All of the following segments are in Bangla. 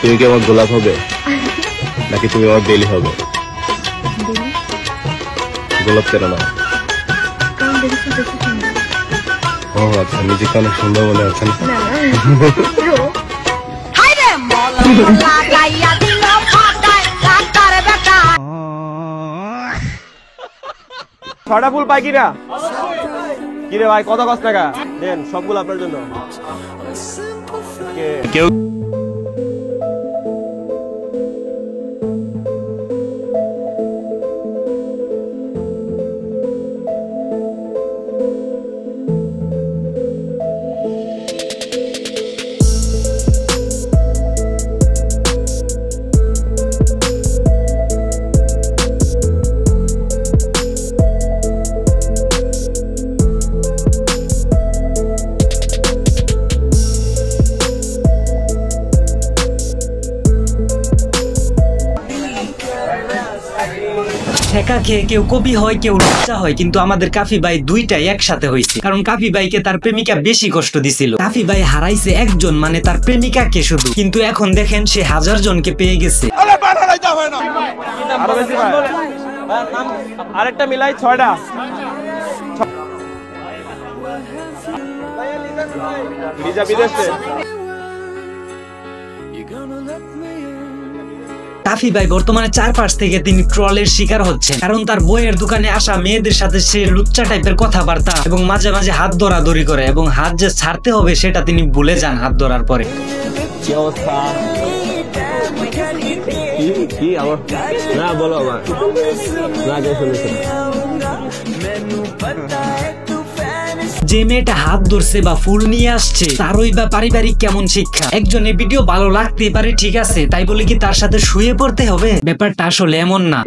তুমি কি আমার গোলাপ হবে নাকি তুমি আমার বেলি হবে? গোলাপ কেন না? ও আচ্ছা, নিজেকে অনেক সুন্দর মনে হচ্ছে না? ছটা ফুল পাই কিনা? কিরে ভাই, কত কষ্ট টাকা দেন? সবগুলো আপনার জন্য। কেউ ঠেকা খেয়ে কেউ কবি হয়, কেউ লজ্জা হয়, কিন্তু আমাদের কাফি ভাই দুইটাই একসাথে হয়েছে। কারণ কাফি ভাইকে তার প্রেমিকা বেশি কষ্ট দিছিল। কাফি ভাই হারাইছে একজন, মানে তার প্রেমিকাকে শুধু, কিন্তু এখন দেখেন সে 1000 জনকে পেয়ে গেছে। আরো বেশি ভাই, আরেকটা মিলাই 6টা। লিজা বিদেশে। কাফি ভাই বর্তমানে চারপাশ থেকে তিনি ট্রলের শিকার হচ্ছেন, কারণ তার বইয়ের দোকানে আসা মেয়েদের সাথে সে লুচ্চা টাইপের কথাবার্তা এবং মাঝে মাঝে হাত ধরাধরি করে, এবং হাত যে ছাড়তে হবে সেটা তিনি ভুলে যান হাত ধরার পরে। না বলো আবার না, যে মেয়েটা হাত ধরছে বা ফুল নিয়ে আসছে তারই বা পারিবারিক কেমন শিক্ষা? একজনের ভিডিও ভালো লাগতে পারে, ঠিক আছে, তাই বলে কি তার সাথে শুয়ে পড়তে হবে? ব্যাপারটা আসলে এমন না।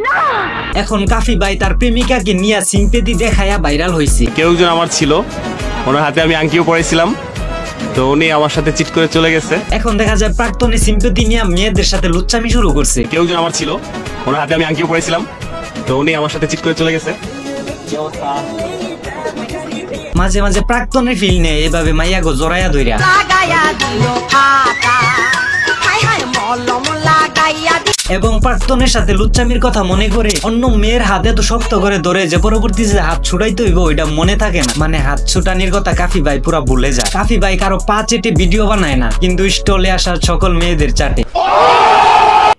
এখন কাফি ভাই তার প্রেমিকাকে নিয়ে সিম্পেথি দেখায়া ভাইরাল হয়েছে। কেউ একজন আমার ছিল, ওনার হাতে আমি আংটিও পরেছিলাম, তো উনি আমার সাথে চিট করে চলে গেছে। এখন দেখা যায় প্রাক্তনে সিম্পেথি নিয়ে মেয়েদের সাথে লুচ্চামি শুরু করছে। কেউ একজন আমার ছিল, ওনার হাতে আমি আংটিও পরেছিলাম, তো উনি আমার সাথে চিট করে চলে গেছে। মাঝে মাঝে প্রাক্তনের ফিল নেয় এভাবে মাইয়া গো জড়াইয়া ধইরা। এবং প্রাক্তনের সাথে লুচ্চামির কথা মনে করে অন্য মেয়ের হাতে তো শক্ত করে ধরে যে পরবর্তীতে হাত ছুটাইতে হইব ওইটা মনে থাকে না। মানে হাত ছুটানির কথা কাফি ভাই পুরা ভুলে যায়। কাফি ভাই কারো পা চেটে ভিডিও বানায় না, কিন্তু স্টলে আসা সকল মেয়েদের চাটে।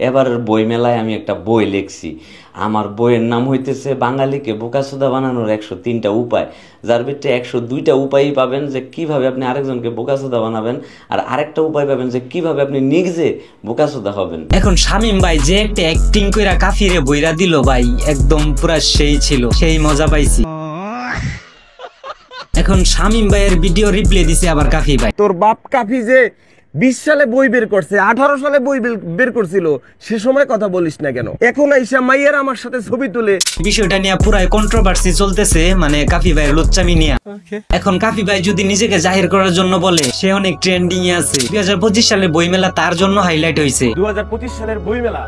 এবার বই মেলায় আমি একটা বই লিখছি। আমার বইয়ের নাম হইতেছে বাঙালিকে বোকাচোদা বানানোর 103টা উপায়, যার ভিতরে 102টা উপায়ই পাবেন যে কিভাবে আপনি আরেকজনকে বোকাচোদা বানাবেন, আর আরেকটা উপায় পাবেন যে কিভাবে আপনি নিজে বোকাচোদা হবেন। এখন শামিম ভাই যে একটা অ্যাক্টিং কইরা কাফিরে বইরা দিল ভাই, একদম পুরা সেই ছিল, সেই মজা পাইছি। এখন শামিম ভাইয়ের ভিডিও রিপ্লে দিছে আবার কাফি ভাই। তোর বাপ কাফি যে 20 সালে বই বের করছে, 18 সালে বই বের করছিল, সে সময় কথা বলিস না কেন? এখন আইসা মাইয়ার আমার সাথে ছবি তুলে। বিষয়টা নিয়ে পুরাই কন্ট্রোভার্সি চলতেছে, মানে কাফি ভাইয়ের লুচ্চামি নিয়ে। এখন কাফি ভাই যদি নিজেকে জাহির করার জন্য বলে সে অনেক ট্রেন্ডিং এ আছে। 2025 সালের বইমেলা তার জন্য হাইলাইট হয়েছে। 2025 সালের বইমেলা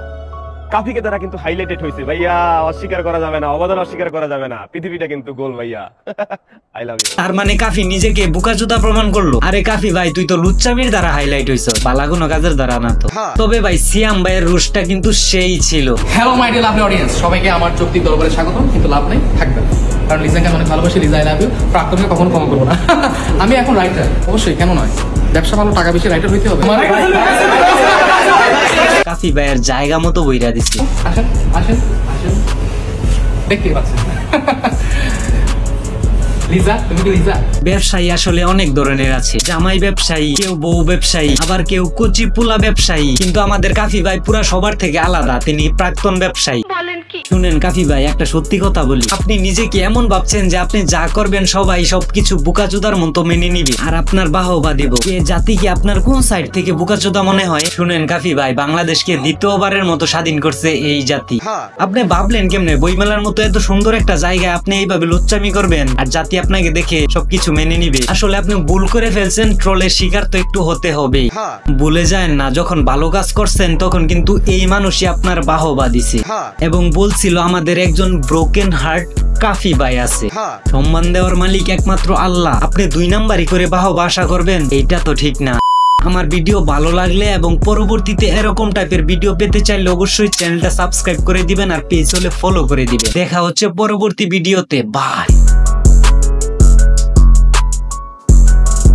কাফিকে দ্বারা কিন্তু হাইলাইটেড হয়েছে ভাইয়া, অস্বীকার করা যাবে না, অবদান অস্বীকার করা যাবে না। পৃথিবীটা কিন্তু গোল ভাইয়া। I love you. তার মানে কাফি নিজেকে বোকাচোদা প্রমাণ করলো। আরে কাফি ভাই, তুই তো লুচ্চামির দ্বারা হাইলাইট হইছো, বালা কোনো কাজের দ্বারা না তো। তবে ভাই সিয়াম ভাইয়ের রুশটা কিন্তু সেই ছিল। Hello my dear lovely audience, সবাইকে আমার যৌক্তিক দরবারে স্বাগতম, কিন্তু লাভ নাই, থাকবে না, কারণ লিজাকে অনেক ভালোবাসি। Liza I love you. প্রাক্তনকে কখনো ক্ষমা করবো না। আমি এখন রাইটার, অবশ্যই, কেন নয়, ব্যবসা ভালো, টাকা বেশি, রাইটার হইতে হবে। কাফি ভাইয়ের জায়গা মতো বইরা দিচ্ছে। আসেন আসেন আসেন, দেখতেই পাচ্ছেন। লিজা, তুমি কি লিজা? ব্যবসায়ী আসলে অনেক ধরনের আছে। জামাই ব্যবসায়ী, কেউ বউ ব্যবসায়ী, আবার কেউ কচি পোলা ব্যবসায়ী। কিন্তু আমাদের কাফি ভাই পুরা সবার থেকে আলাদা, তিনি প্রাক্তন ব্যবসায়ী। শুনেন কাফি ভাই, একটা সত্যি কথা বলি, আপনি নিজেকে এমন ভাবছেন যে আপনি যা করবেন সবাই সবকিছু বোকাচোদার মতো মেনে নিবে আর আপনার বাহবা দিব। এ জাতিকে আপনার কোন সাইড থেকে বোকাচোদা মনে হয়? শুনেন কাফি ভাই, বাংলাদেশকে দ্বিতীয়বারের মতো স্বাধীন করছে এই জাতি। আপনি ভাবলেন কেমনে বইমেলার মতো এত সুন্দর একটা জায়গায় আপনি এইভাবে লুচ্চামি করবেন আর জাতি আপনাকে দেখে সবকিছু মেনে নিবে? আসলে আপনি ভুল করে ফেলছেন, ট্রলের শিকার তো একটু হতে হবে। ভুলে যায় না, যখন ভালো কাজ করছেন তখন কিন্তু এই মানুষই আপনার বাহবা দিছে এবং বলছিল আমাদের একজন ব্রোকেন হার্ট কাফি ভাই আছে। সম্মান দেওয়ার মালিক একমাত্র আল্লাহ। আপনি 2 নাম্বারই করে বাহবা আশা করবেন, এইটা তো ঠিক না। আমার ভিডিও ভালো লাগলে এবং পরবর্তীতে এরকম টাইপের ভিডিও পেতে চাইলে অবশ্যই চ্যানেলটা সাবস্ক্রাইব করে দিবেন আর পেজ হলে ফলো করে দিবেন। দেখা হচ্ছে পরবর্তী ভিডিওতে, বাই।